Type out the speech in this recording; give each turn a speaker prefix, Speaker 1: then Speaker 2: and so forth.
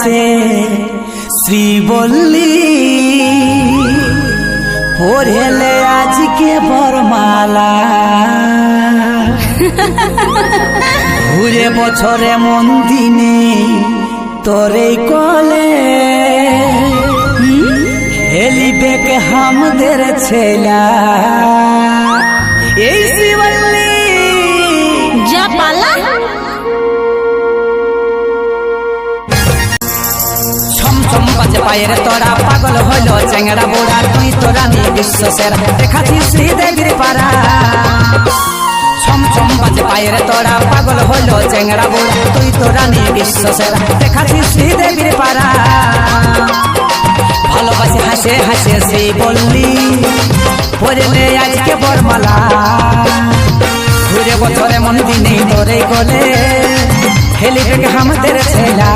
Speaker 1: হাসে শ্রীবল্লী পড়েলে আজকে বরমালা ঘুরে বছরে মন দিনে তোরে কলে খেলিবে কে হামদের ছেলা এই শ্রীবল্লী
Speaker 2: যা পালা
Speaker 1: ছমছম বাজে পায়ের তোরা পাগল হইল চেংড়া বোড়া তুই তোরা নি বিশ্ব সেরা দেখাচ্ছি শ্রীদেবীর পাড়া ছমছম বাজে পায়ের তোরা পাগল হইল চেংড়া বোড়া তুই তোরা নি বিশ্ব সেরা দেখাচ্ছি শ্রীদেবীর পাড়া ভালোবাসি হাসে হাসে শ্রীবল্লী পড়লে আজকে বরমালা ঘুরে বছরে মন দিনে তোরে গলে খেলিবে আমাদের ছেলা।